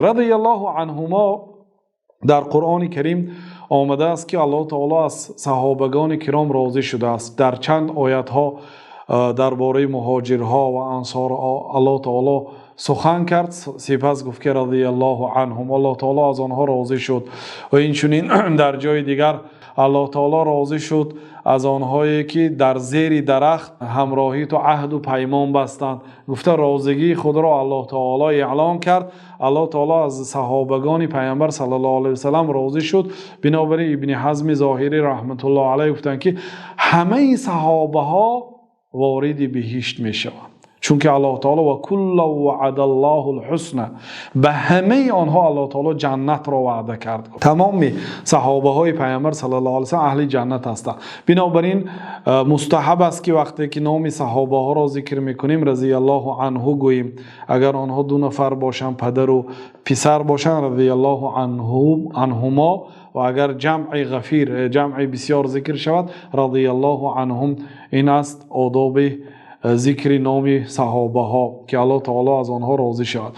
رضی الله عنهما در قرآن کریم آمده است که الله تعالی از صحابگان کرام راضی شده است. در چند آیت ها درباره مهاجرها و انصار الله تعالی سخن کرد، سپس گفت که رضی الله عنهم، الله تعالی از آنها راضی شد. و اینچنین در جای دیگر الله تعالی راضی شد از آنهایی که در زیر درخت همراهی تو عهد و پیمان بستند. گفته راضگی خود را الله تعالی اعلام کرد. الله تعالی از صحابگان پیامبر صلی الله علیه و سلم راضی شد. بنابراین ابن حزم ظاهری رحمت الله علیه گفتند که همه صحابه ها وارد بهشت می شوند، چون که الله تعالی و کل وعد الله الحسنى، به همه آنها الله تعالی جنت را وعده کرد. تمام صحابه های پیامبر صلی الله علیه و سلم اهل جنت هستند. بنابراین مستحب است که وقتی که نام صحابه ها را ذکر میکنیم رضی الله عنه گوییم. اگر آنها دو نفر باشند، پدر و پسر باشند، رضی الله عنهما، و اگر جمع غفیر، جمع بسیار ذکر شود، رضی الله عنهم. این است آداب ذکر نام صحابه ها که الله تعالی از آنها راضی شود.